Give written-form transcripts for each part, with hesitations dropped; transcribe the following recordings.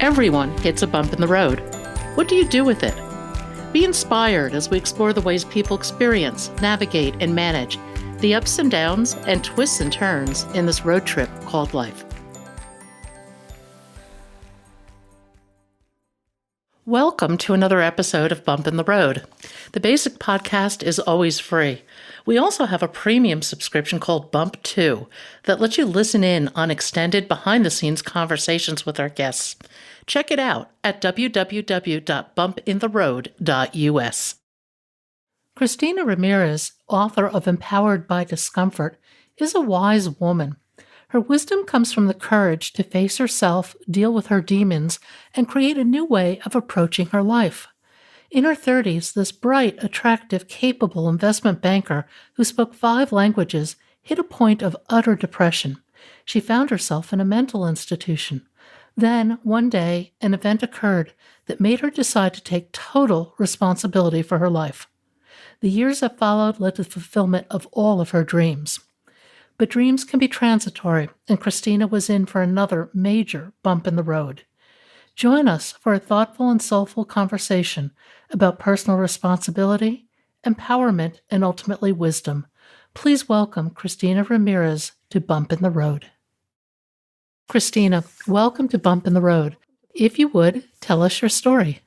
Everyone hits a bump in the road. What do you do with it? Be inspired as we explore the ways people experience, navigate, and manage the ups and downs and twists and turns in this road trip called life. Welcome to another episode of Bump in the Road. The basic podcast is always free. We also have a premium subscription called Bump 2 that lets you listen in on extended behind-the-scenes conversations with our guests. Check it out at www.bumpintheroad.us. Christina Ramirez, author of Empowered by Discomfort, is a wise woman. Her wisdom comes from the courage to face herself, deal with her demons, and create a new way of approaching her life. In her 30s, this bright, attractive, capable investment banker who spoke 5 languages hit a point of utter depression. She found herself in a mental institution. Then, one day, an event occurred that made her decide to take total responsibility for her life. The years that followed led to the fulfillment of all of her dreams. But dreams can be transitory, and Cristina was in for another major bump in the road. Join us for a thoughtful and soulful conversation about personal responsibility, empowerment, and ultimately wisdom. Please welcome Christina Ramirez to Bump in the Road. Cristina, welcome to Bump in the Road. If you would, tell us your story.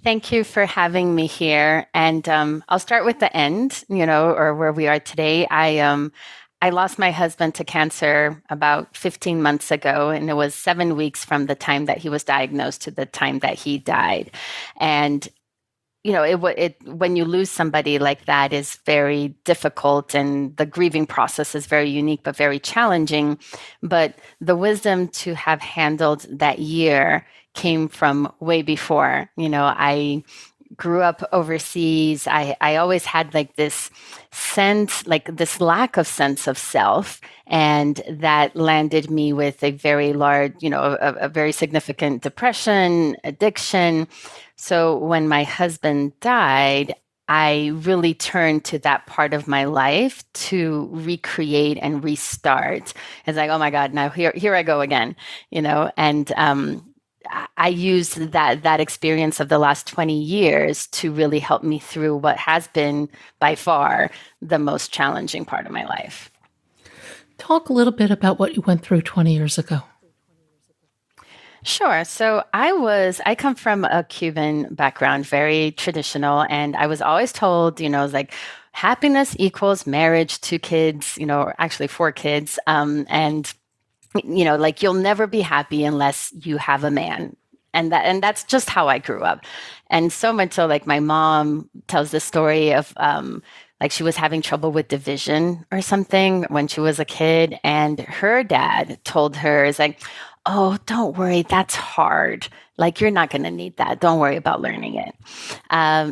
Thank you for having me here. And I'll start with the end, or where we are today. I lost my husband to cancer about 15 months ago, and it was 7 weeks from the time that he was diagnosed to the time that he died. And when you lose somebody like that is very difficult, and the grieving process is very unique but very challenging. But the wisdom to have handled that year came from way before. I grew up overseas. I always had this sense, this lack of sense of self, and that landed me with a very large, a very significant depression, addiction. So when my husband died, I really turned to that part of my life to recreate and restart. It's like, oh my God, now here I go again, and I used that experience of the last 20 years to really help me through what has been by far the most challenging part of my life. Talk a little bit about what you went through 20 years ago. Sure. So I come from a Cuban background, very traditional, and I was always told, happiness equals marriage, 2 kids, or actually 4 kids, and you'll never be happy unless you have a man. And that's just how I grew up. And so much so, my mom tells the story of, she was having trouble with division or something when she was a kid. And her dad told her, oh, don't worry, that's hard. You're not going to need that. Don't worry about learning it.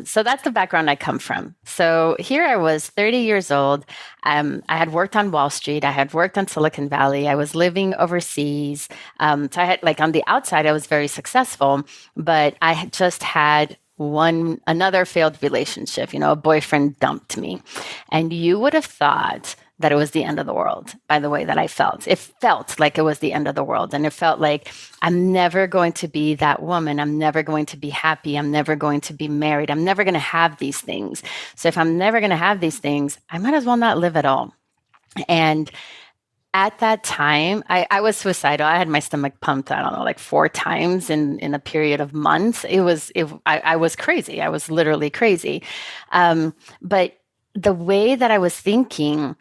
So that's the background I come from. So here I was, 30 years old. I had worked on Wall Street. I had worked on Silicon Valley. I was living overseas. So I had, on the outside, I was very successful, but I had just had another failed relationship. A boyfriend dumped me. And you would have thought that it was the end of the world by the way that I felt. It felt like it was the end of the world. And it felt like I'm never going to be that woman. I'm never going to be happy. I'm never going to be married. I'm never going to have these things. So if I'm never going to have these things, I might as well not live at all. And at that time, I was suicidal. I had my stomach pumped, 4 times in a period of months. I was crazy. I was literally crazy. But the way that I was thinking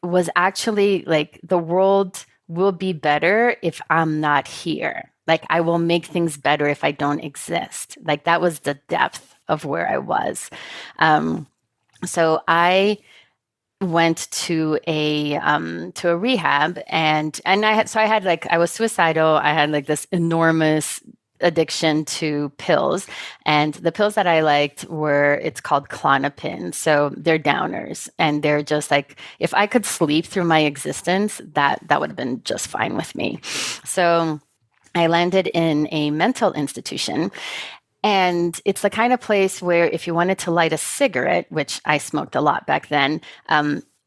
was actually the world will be better if I'm not here. I will make things better if I don't exist. That was the depth of where I was. So I went to a rehab, and I was suicidal. I had this enormous addiction to pills, and the pills that I liked it's called Klonopin. So they're downers, and they're just if I could sleep through my existence, that would have been just fine with me. So I landed in a mental institution, and it's the kind of place where if you wanted to light a cigarette, which I smoked a lot back then,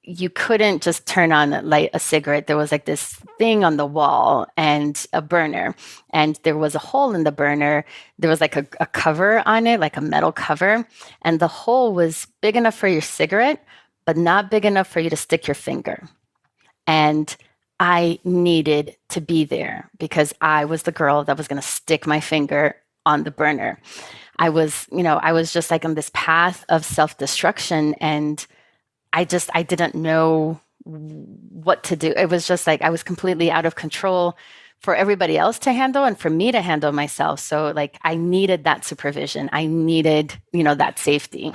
you couldn't just turn on light a cigarette. There was like this thing on the wall and a burner, and there was a hole in the burner. There was like a cover on it, like a metal cover, and the hole was big enough for your cigarette, but not big enough for you to stick your finger. And I needed to be there because I was the girl that was going to stick my finger on the burner. I was just like on this path of self-destruction, and I didn't know what to do. It was just like I was completely out of control for everybody else to handle and for me to handle myself. So like I needed that supervision. I needed, that safety.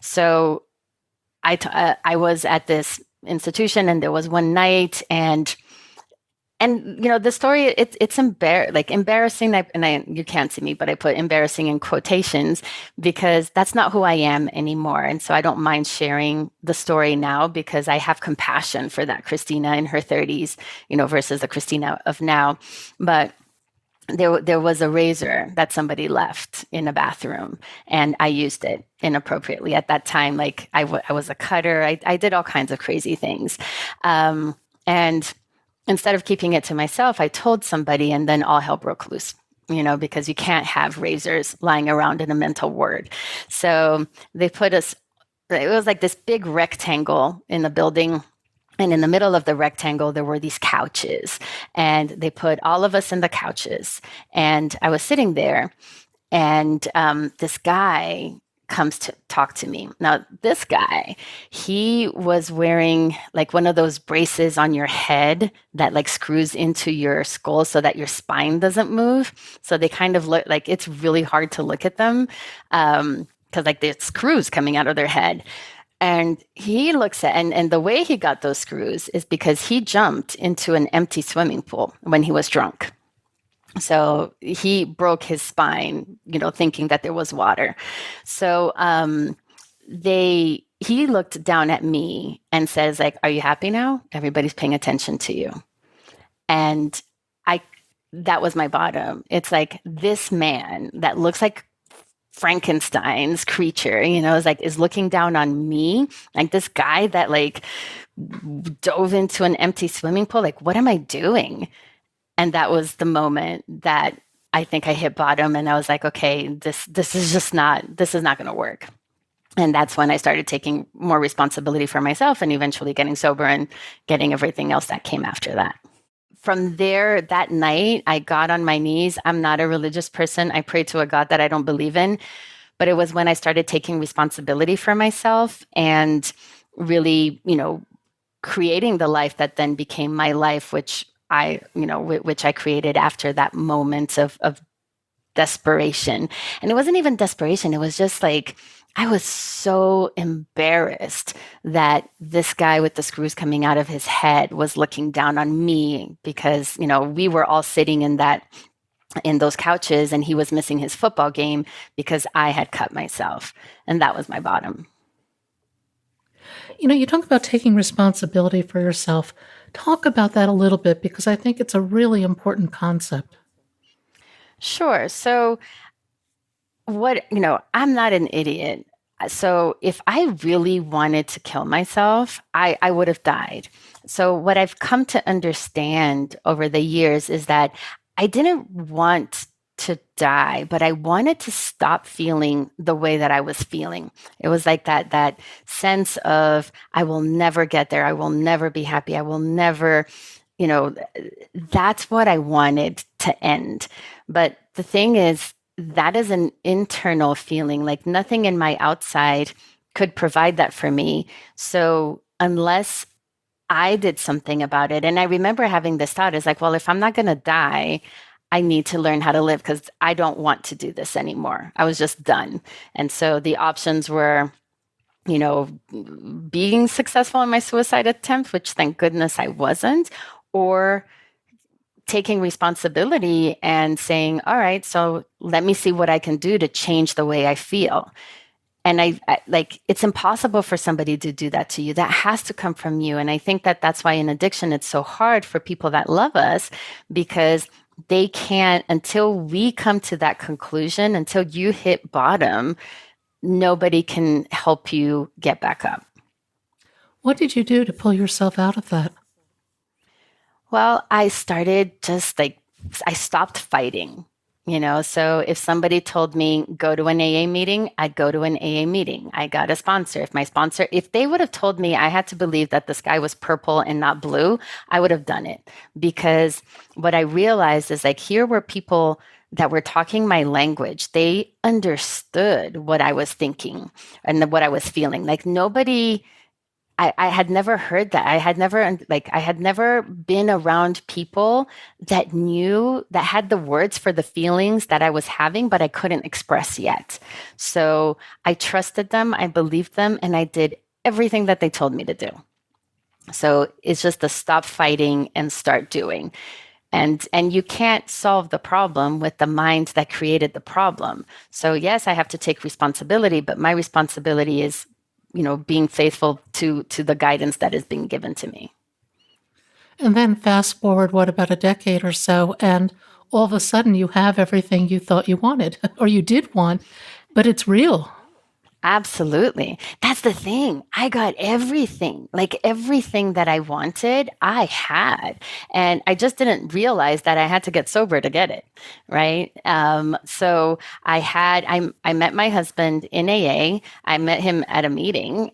So I was at this institution, and there was one night, and the story, it's embarrassing. You can't see me, but I put embarrassing in quotations because that's not who I am anymore. And so I don't mind sharing the story now because I have compassion for that Cristina in her 30s, versus the Cristina of now. But there was a razor that somebody left in a bathroom, and I used it inappropriately at that time. Like I was a cutter. I did all kinds of crazy things. And instead of keeping it to myself, I told somebody, and then all hell broke loose, because you can't have razors lying around in a mental ward. So it was like this big rectangle in the building. And in the middle of the rectangle, there were these couches, and they put all of us in the couches. And I was sitting there, and this guy comes to talk to me. Now, this guy, he was wearing like one of those braces on your head that like screws into your skull so that your spine doesn't move. So they kind of look like it's really hard to look at them because like there's screws coming out of their head. And he looks at, and the way he got those screws is because he jumped into an empty swimming pool when he was drunk. So he broke his spine, thinking that there was water. So he looked down at me and says, like, "Are you happy now? Everybody's paying attention to you." And that was my bottom. It's like this man that looks like Frankenstein's creature, is looking down on me, like this guy that like dove into an empty swimming pool. Like, what am I doing? And that was the moment that I think I hit bottom, and I was like, okay, this is not going to work. And that's when I started taking more responsibility for myself and eventually getting sober and getting everything else that came after that. From there, that night, I got on my knees. I'm not a religious person. I pray to a God that I don't believe in. But it was when I started taking responsibility for myself and really, creating the life that then became my life, which I created after that moment of desperation. And it wasn't even desperation. It was just like, I was so embarrassed that this guy with the screws coming out of his head was looking down on me because, we were all sitting in those couches, and he was missing his football game because I had cut myself. And that was my bottom. You talk about taking responsibility for yourself. Talk about that a little bit because I think it's a really important concept. Sure. So I'm not an idiot. So if I really wanted to kill myself, I would have died. So what I've come to understand over the years is that I didn't want to die, but I wanted to stop feeling the way that I was feeling. It was like that sense of, I will never get there. I will never be happy. I will never, that's what I wanted to end. But the thing is, that is an internal feeling. Like nothing in my outside could provide that for me. So unless I did something about it, and I remember having this thought is like, well, if I'm not going to die, I need to learn how to live because I don't want to do this anymore. I was just done. And so the options were, being successful in my suicide attempt, which thank goodness I wasn't, or taking responsibility and saying, all right, so let me see what I can do to change the way I feel. And I like, it's impossible for somebody to do that to you. That has to come from you. And I think that that's why in addiction, it's so hard for people that love us because they can't, until we come to that conclusion, until you hit bottom, nobody can help you get back up. What did you do to pull yourself out of that? Well, I started just like, I stopped fighting. So if somebody told me go to an AA meeting, I'd go to an AA meeting. I got a sponsor. If they would have told me I had to believe that the sky was purple and not blue, I would have done it. Because what I realized is like, here were people that were talking my language. They understood what I was thinking and what I was feeling. Like nobody, I had never heard that. I had never been around people that knew, that had the words for the feelings that I was having, but I couldn't express yet. So I trusted them, I believed them, and I did everything that they told me to do. So it's just to stop fighting and start doing. And you can't solve the problem with the mind that created the problem. So yes, I have to take responsibility, but my responsibility is being faithful to the guidance that is being given to me. And then fast forward, what, about a decade or so, and all of a sudden you have everything you thought you wanted or you did want, but it's real. Absolutely. That's the thing. I got everything, like everything that I wanted, I had. And I just didn't realize that I had to get sober to get it. Right. So I met my husband in AA. I met him at a meeting.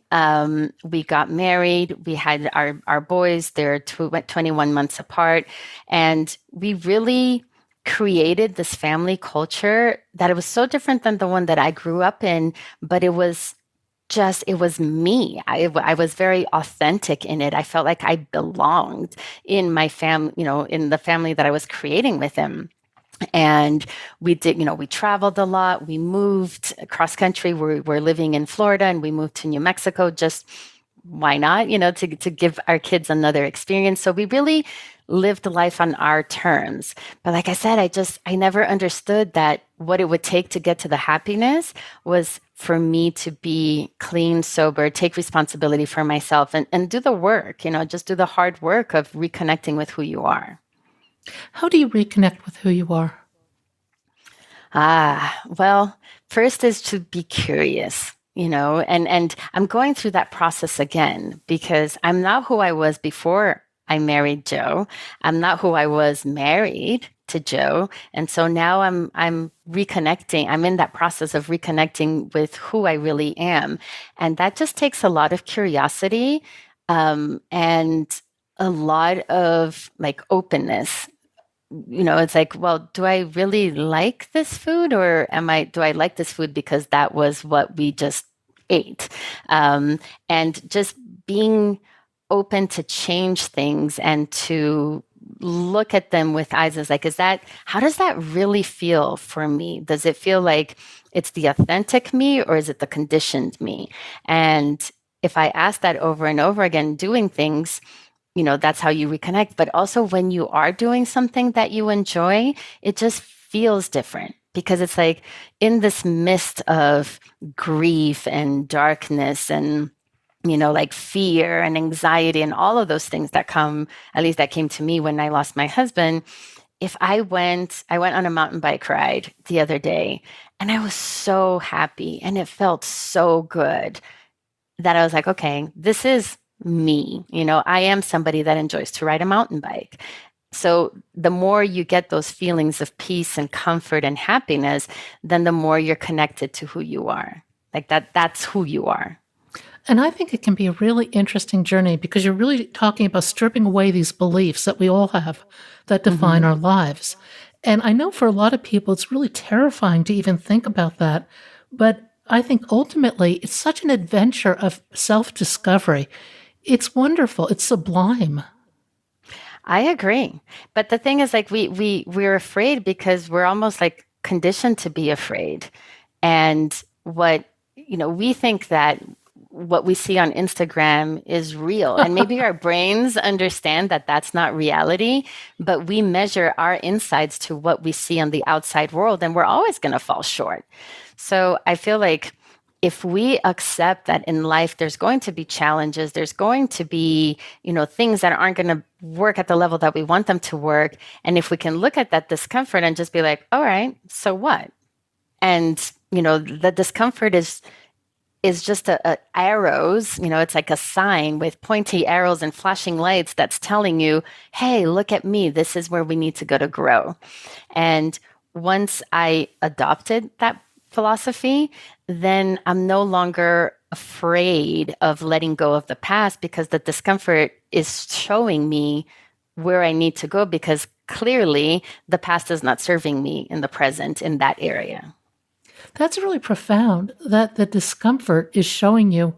We got married. We had our boys, they're 21 months apart. And we really created this family culture that it was so different than the one that I grew up in, but it was me. I was very authentic in it. I felt like I belonged in my family, in the family that I was creating with him. And we traveled a lot. We moved across country. We're living in Florida and we moved to New Mexico. Just why not, to give our kids another experience. So we really lived life on our terms. But like I said, I never understood that what it would take to get to the happiness was for me to be clean, sober, take responsibility for myself and do the work, just do the hard work of reconnecting with who you are. How do you reconnect with who you are? Well, first is to be curious, and I'm going through that process again because I'm not who I was before I married Joe. I'm not who I was married to Joe. And so now I'm reconnecting. I'm in that process of reconnecting with who I really am. And that just takes a lot of curiosity, and a lot of like openness. It's like, well, do I really like this food, or do I like this food because that was what we just ate? And just being open to change things and to look at them with eyes as like, how does that really feel for me? Does it feel like it's the authentic me or is it the conditioned me? And if I ask that over and over again, doing things, that's how you reconnect. But also when you are doing something that you enjoy, it just feels different because it's like in this mist of grief and darkness and like fear and anxiety and all of those things that come, at least that came to me when I lost my husband. If I went on a mountain bike ride the other day and I was so happy and it felt so good that I was like, okay, this is me. I am somebody that enjoys to ride a mountain bike. So the more you get those feelings of peace and comfort and happiness, then the more you're connected to who you are. Like that's who you are. And I think it can be a really interesting journey because you're really talking about stripping away these beliefs that we all have that define our lives. And I know for a lot of people, it's really terrifying to even think about that. But I think ultimately, it's such an adventure of self-discovery. It's wonderful. It's sublime. I agree. But the thing is like we're afraid because we're almost like conditioned to be afraid. And we think that what we see on Instagram is real. And maybe our brains understand that that's not reality, but we measure our insides to what we see on the outside world, and we're always going to fall short. So I feel like if we accept that in life, there's going to be challenges, there's going to be, things that aren't going to work at the level that we want them to work. And if we can look at that discomfort and just be like, all right, so what? And, the discomfort is is just a arrows, it's like a sign with pointy arrows and flashing lights that's telling you, hey, look at me. This is where we need to go to grow. And once I adopted that philosophy, then I'm no longer afraid of letting go of the past because the discomfort is showing me where I need to go because clearly the past is not serving me in the present in that area. That's really profound that the discomfort is showing you,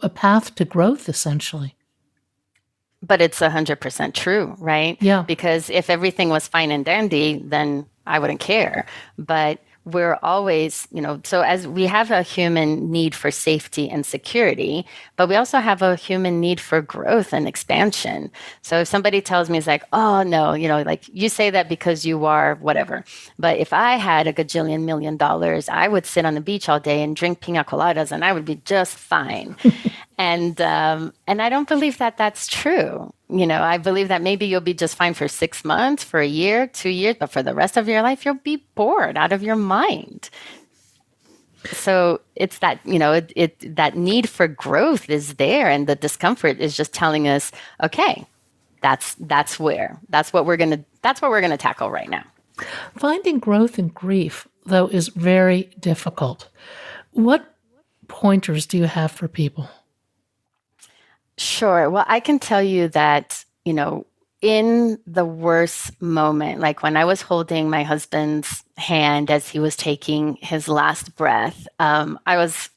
a path to growth, essentially. But it's 100% true, right? Yeah. Because if everything was fine and dandy, then I wouldn't care. But we're always, so as we have a human need for safety and security, but we also have a human need for growth and expansion. So if somebody tells me, it's like, oh, no, like you say that because you are whatever. But if I had a gajillion $1 million, I would sit on the beach all day and drink pina coladas and I would be just fine. And I don't believe that that's true. I believe that maybe you'll be just fine for 6 months, for a year, 2 years, but for the rest of your life, you'll be bored out of your mind. So it's that, that need for growth is there, and the discomfort is just telling us, okay, that's what we're gonna tackle right now. Finding growth in grief, though, is very difficult. What pointers do you have for people? Sure. Well, I can tell you that, in the worst moment, like when I was holding my husband's hand as he was taking his last breath, I was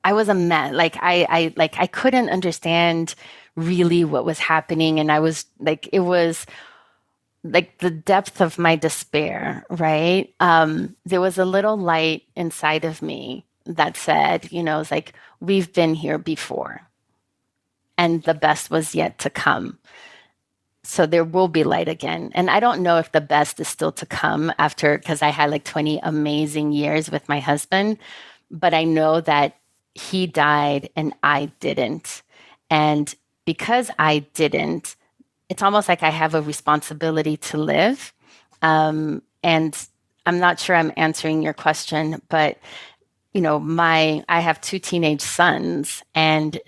a mess. I couldn't understand really what was happening, and I was like, it was like the depth of my despair. Right? There was a little light inside of me that said, it's like we've been here before. And the best was yet to come. So there will be light again. And I don't know if the best is still to come after, because I had like 20 amazing years with my husband, but I know that he died and I didn't. And because I didn't, it's almost like I have a responsibility to live. And I'm not sure I'm answering your question, but I have 2 teenage sons, and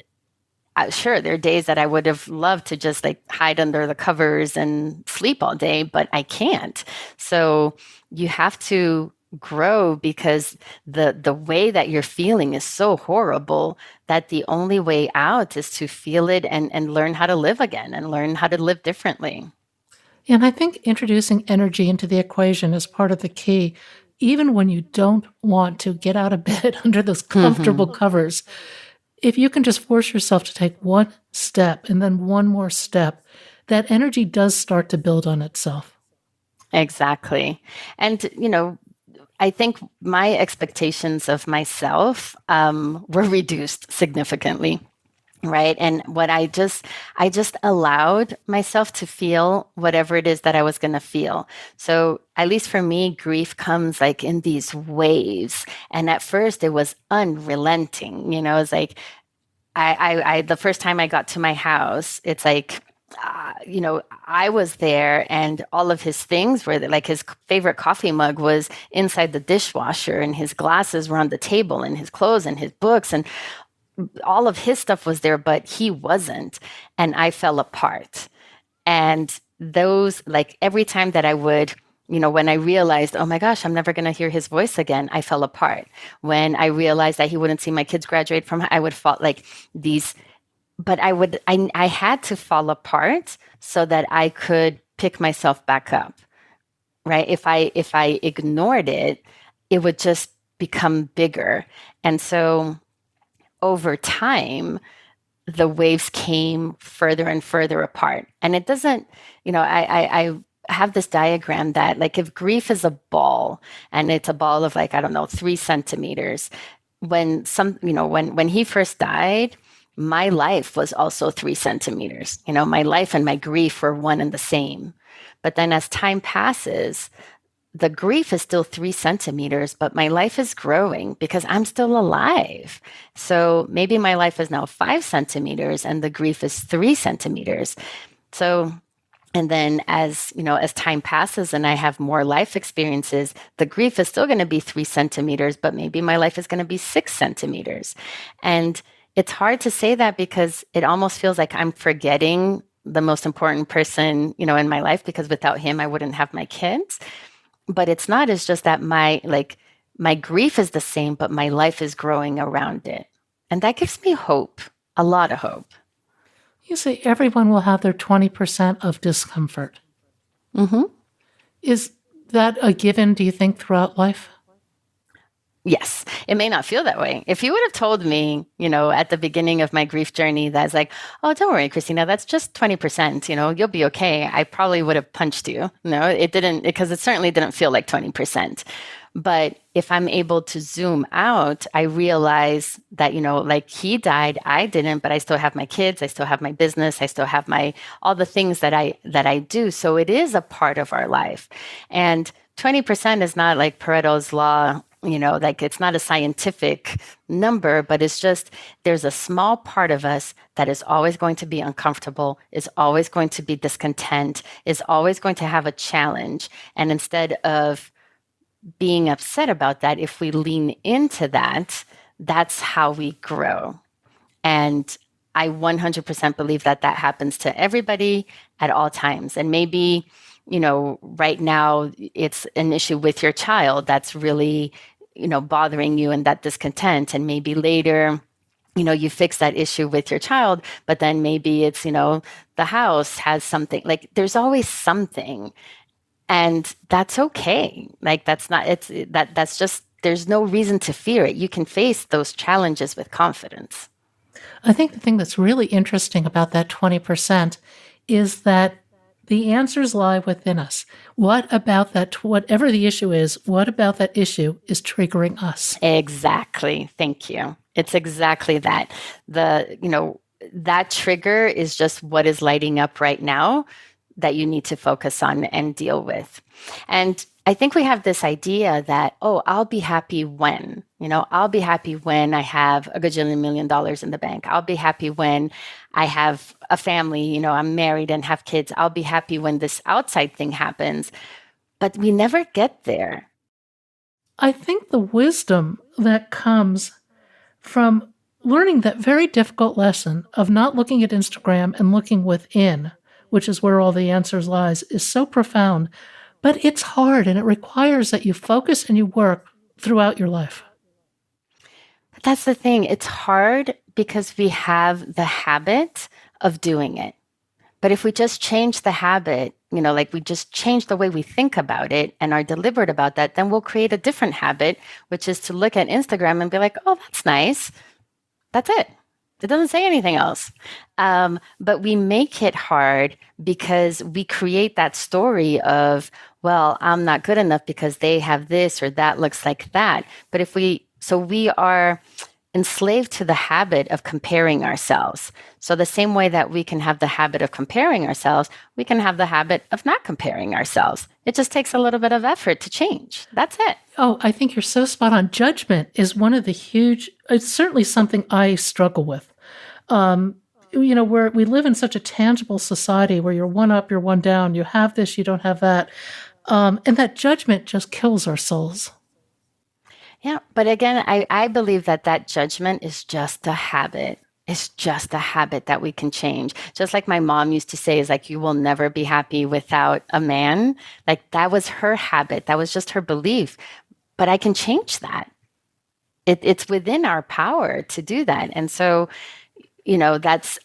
sure, there are days that I would have loved to just like hide under the covers and sleep all day, but I can't. So you have to grow because the way that you're feeling is so horrible that the only way out is to feel it and learn how to live again and learn how to live differently. And I think introducing energy into the equation is part of the key. Even when you don't want to get out of bed under those comfortable covers, if you can just force yourself to take one step and then one more step, that energy does start to build on itself. Exactly. And, I think my expectations of myself were reduced significantly. Right. And I just allowed myself to feel whatever it is that I was going to feel. So at least for me, grief comes like in these waves. And at first it was unrelenting, it's like, I the first time I got to my house, it's like, I was there and all of his things were there. Like his favorite coffee mug was inside the dishwasher and his glasses were on the table and his clothes and his books and all of his stuff was there, but he wasn't. And I fell apart. And those, like every time that I would, when I realized, oh my gosh, I'm never going to hear his voice again, I fell apart. When I realized that he wouldn't see my kids graduate from, I would fall like these, but I had to fall apart so that I could pick myself back up. Right. If I ignored it, it would just become bigger. And so over time, the waves came further and further apart. And it doesn't, I have this diagram that like if grief is a ball and it's a ball of like, I don't know, 3 centimeters, when he first died, my life was also 3 centimeters. My life and my grief were one and the same. But then as time passes, the grief is still 3 centimeters, but my life is growing because I'm still alive. So maybe my life is now 5 centimeters and the grief is 3 centimeters. So And then as, as time passes and I have more life experiences, the grief is still going to be 3 centimeters, but maybe my life is going to be 6 centimeters. And it's hard to say that because it almost feels like I'm forgetting the most important person, in my life, because without him, I wouldn't have my kids. But it's not, it's just that my grief is the same, but my life is growing around it. And that gives me hope, a lot of hope. You say everyone will have their 20% of discomfort. Mm-hmm. Is that a given, do you think, throughout life? Yes, it may not feel that way. If you would have told me, at the beginning of my grief journey, that's like, oh, don't worry, Christina, that's just 20%, you'll be okay. I probably would have punched you. No, it didn't, because it certainly didn't feel like 20%. But if I'm able to zoom out, I realize that, like he died, I didn't, but I still have my kids, I still have my business, I still have all the things that I do. So it is a part of our life. And 20% is not like Pareto's law, like it's not a scientific number, but it's just there's a small part of us that is always going to be uncomfortable, is always going to be discontent, is always going to have a challenge. And instead of being upset about that, if we lean into that, that's how we grow. And I 100% believe that happens to everybody at all times. And maybe, right now it's an issue with your child that's really, bothering you and that discontent. And maybe later, you fix that issue with your child, but then maybe it's, the house has something. Like there's always something. And that's okay. Like that's just, there's no reason to fear it. You can face those challenges with confidence. I think the thing that's really interesting about that 20% is that the answers lie within us. What about that, whatever the issue is, what about that issue is triggering us? Exactly. Thank you. It's exactly that. That trigger is just what is lighting up right now that you need to focus on and deal with. And I think we have this idea that, oh, I'll be happy when, I'll be happy when I have a gajillion $1,000,000 in the bank. I'll be happy when I have a family, I'm married and have kids. I'll be happy when this outside thing happens. But we never get there. I think the wisdom that comes from learning that very difficult lesson of not looking at Instagram and looking within, which is where all the answers lies, is so profound. But it's hard, and it requires that you focus and you work throughout your life. But that's the thing. It's hard because we have the habit of doing it. But if we just change the habit, like we just change the way we think about it and are deliberate about that, then we'll create a different habit, which is to look at Instagram and be like, oh, that's nice. That's it. It doesn't say anything else. But we make it hard because we create that story of, well, I'm not good enough because they have this or that looks like that. But we are enslaved to the habit of comparing ourselves. So the same way that we can have the habit of comparing ourselves, we can have the habit of not comparing ourselves. It just takes a little bit of effort to change. That's it. Oh, I think you're so spot on. Judgment is one of the it's certainly something I struggle with. Where we live in such a tangible society where you're one up, you're one down, you have this, you don't have that. And that judgment just kills our souls. Yeah. But again, I believe that judgment is just a habit. It's just a habit that we can change. Just like my mom used to say, is like, you will never be happy without a man. Like that was her habit. That was just her belief. But I can change that. It's within our power to do that. And so, that's,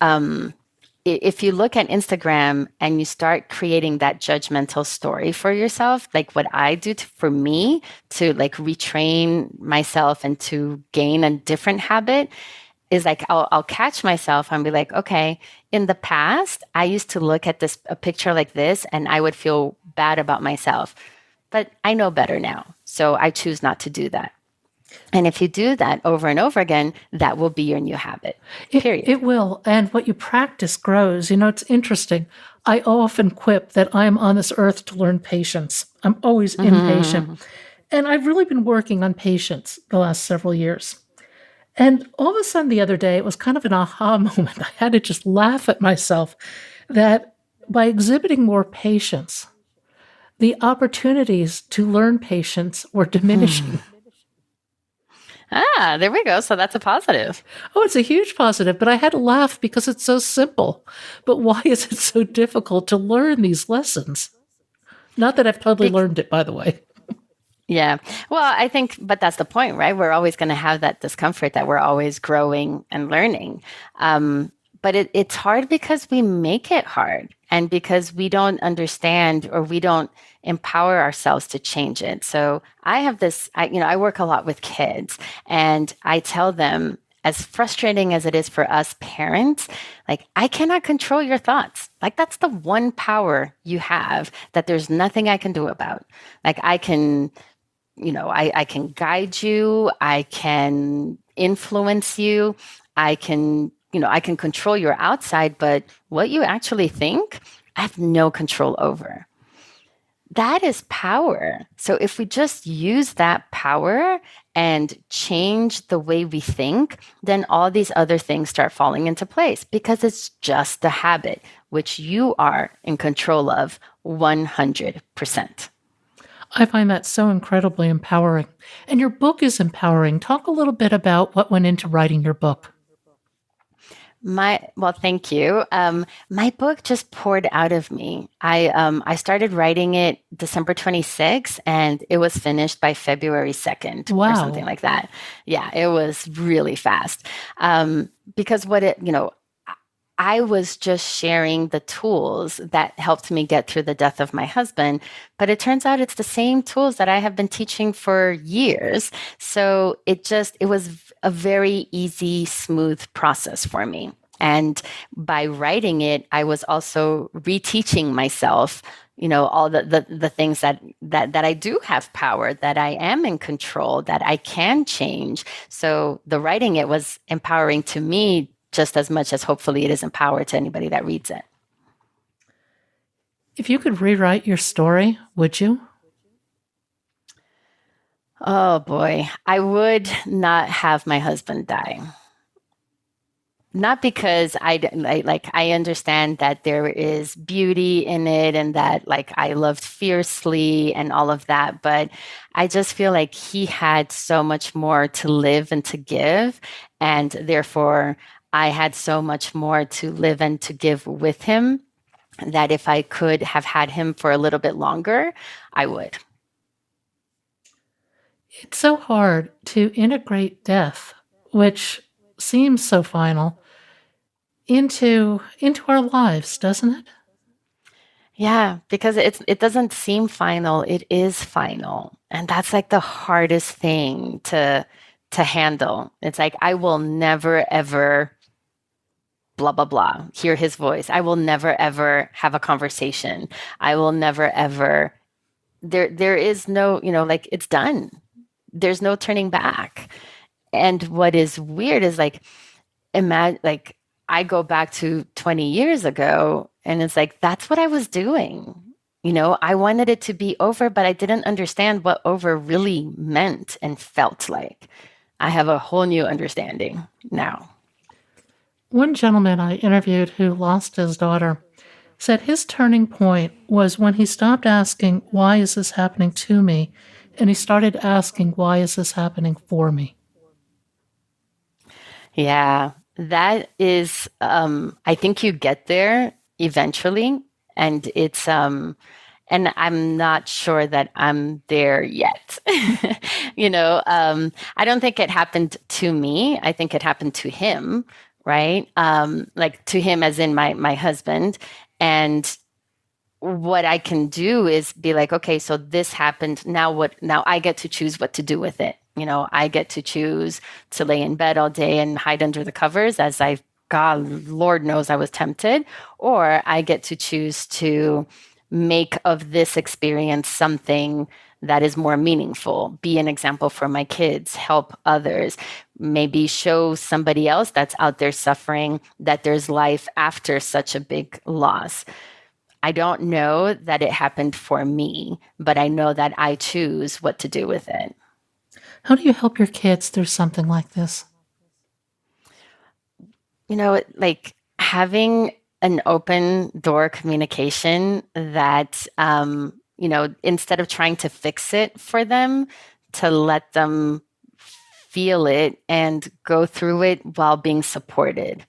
if you look at Instagram and you start creating that judgmental story for yourself, like what I do for me to like retrain myself and to gain a different habit is like, I'll catch myself and be like, okay, in the past, I used to look at a picture like this and I would feel bad about myself, but I know better now. So I choose not to do that. And if you do that over and over again, that will be your new habit, period. It will. And what you practice grows. It's interesting. I often quip that I'm on this earth to learn patience. I'm always impatient. And I've really been working on patience the last several years. And all of a sudden the other day, it was kind of an aha moment. I had to just laugh at myself that by exhibiting more patience, the opportunities to learn patience were Hmm. diminishing. Ah, there we go. So that's a positive. Oh, it's a huge positive, but I had to laugh because it's so simple. But why is it so difficult to learn these lessons? Not that I've totally Bec- learned it, by the way. yeah. Well, I think, but that's the point, right? We're always going to have that discomfort that we're always growing and learning. Um, but it's hard because we make it hard and because we don't understand or we don't empower ourselves to change it. So I have this, I work a lot with kids and I tell them, as frustrating as it is for us parents, like I cannot control your thoughts. Like that's the one power you have that there's nothing I can do about. Like I can guide you, I can influence you, I can control your outside, but what you actually think, I have no control over. That is power. So if we just use that power and change the way we think, then all these other things start falling into place because it's just a habit, which you are in control of 100%. I find that so incredibly empowering. And your book is empowering. Talk a little bit about what went into writing your book. Thank you. My book just poured out of me. I started writing it December 26th and it was finished by February 2nd or something Wow. like that. Yeah, it was really fast. Because I was just sharing the tools that helped me get through the death of my husband, but it turns out it's the same tools that I have been teaching for years. So it was a very easy, smooth process for me. And by writing it, I was also reteaching myself, all the things that I do have power, that I am in control, that I can change. So the writing it was empowering to me just as much as hopefully it is empowered to anybody that reads it. If you could rewrite your story, would you? Oh boy, I would not have my husband die. Not because I understand that there is beauty in it and that like I loved fiercely and all of that, but I just feel like he had so much more to live and to give, and therefore I had so much more to live and to give with him that if I could have had him for a little bit longer, I would. It's so hard to integrate death, which seems so final, into our lives, doesn't it? Yeah, because it doesn't seem final, it is final. And that's like the hardest thing to handle. It's like I will never ever blah blah blah hear his voice. I will never ever have a conversation. I will never ever there is no, like it's done. There's no turning back. And what is weird is like imagine like I go back to 20 years ago and it's like that's what I was doing. I wanted it to be over, but I didn't understand what over really meant and felt like. I have a whole new understanding now. One gentleman I interviewed who lost his daughter said his turning point was when he stopped asking, "Why is this happening to me?" and he started asking, "Why is this happening for me?" Yeah, that is I think you get there eventually, and and I'm not sure that I'm there yet. I don't think it happened to me. I think it happened to him, right? Like to him as in my husband. And what I can do is be like, okay, so this happened. Now what? Now I get to choose what to do with it. I get to choose to lay in bed all day and hide under the covers as God, Lord knows I was tempted, or I get to choose to make of this experience something that is more meaningful, be an example for my kids, help others, maybe show somebody else that's out there suffering that there's life after such a big loss. I don't know that it happened for me, but I know that I choose what to do with it. How do you help your kids through something like this? Like having an open door communication that, instead of trying to fix it for them, to let them feel it and go through it while being supported.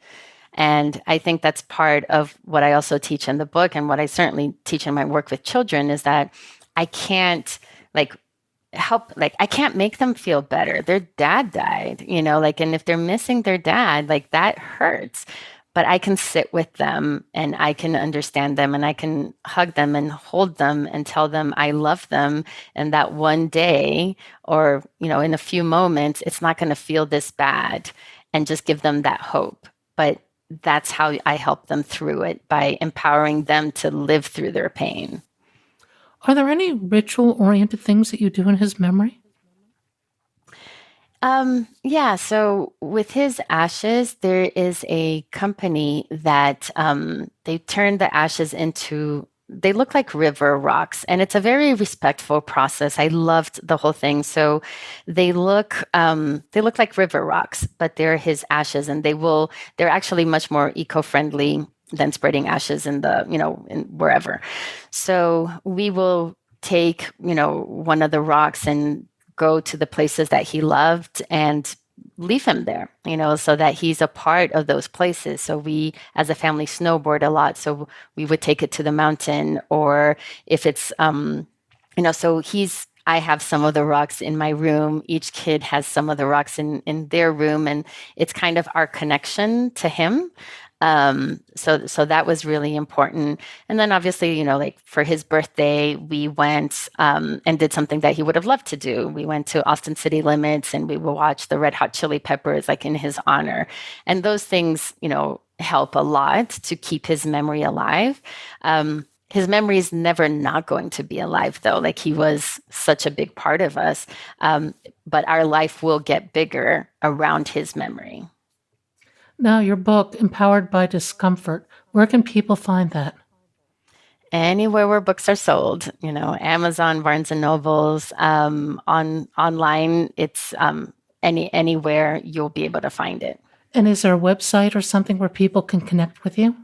And I think that's part of what I also teach in the book, and what I certainly teach in my work with children, is that I can't I can't make them feel better. Their dad died, and if they're missing their dad, that hurts. But I can sit with them and I can understand them and I can hug them and hold them and tell them I love them. And that one day, or, in a few moments, it's not going to feel this bad, and just give them that hope. But that's how I help them through it, by empowering them to live through their pain. Are there any ritual-oriented things that you do in his memory? Yeah. So with his ashes, there is a company that they turn the ashes into, they look like river rocks, and it's a very respectful process. I loved the whole thing. So they look like river rocks, but they're his ashes, and they're actually much more eco-friendly than spreading ashes in in wherever. So we will take, one of the rocks and go to the places that he loved and leave him there, so that he's a part of those places. So we, as a family, snowboard a lot. So we would take it to the mountain, or if it's, I have some of the rocks in my room. Each kid has some of the rocks in their room, and it's kind of our connection to him. So that was really important. And then obviously, for his birthday, we went and did something that he would have loved to do. We went to Austin City Limits, and we would watch the Red Hot Chili Peppers, in his honor. And those things, help a lot to keep his memory alive. His memory is never not going to be alive, though. He was such a big part of us. But our life will get bigger around his memory. Now, your book, Empowered by Discomfort, where can people find that? Anywhere where books are sold, Amazon, Barnes and Nobles, online. It's anywhere you'll be able to find it. And is there a website or something where people can connect with you?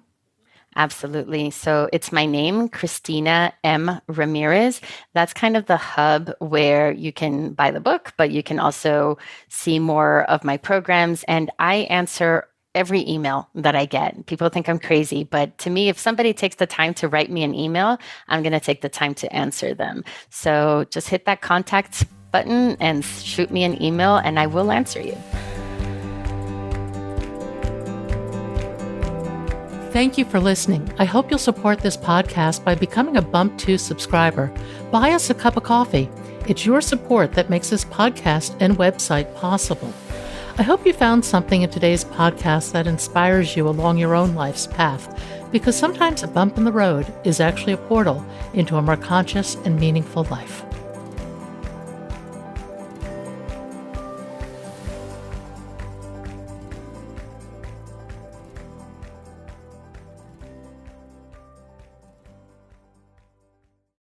Absolutely. So it's my name, Christina M. Ramirez. That's kind of the hub where you can buy the book, but you can also see more of my programs. And I answer every email that I get. People think I'm crazy, but to me, if somebody takes the time to write me an email, I'm going to take the time to answer them. So just hit that contact button and shoot me an email, and I will answer you. Thank you for listening. I hope you'll support this podcast by becoming a Bump 2 subscriber. Buy us a cup of coffee. It's your support that makes this podcast and website possible. I hope you found something in today's podcast that inspires you along your own life's path, because sometimes a bump in the road is actually a portal into a more conscious and meaningful life.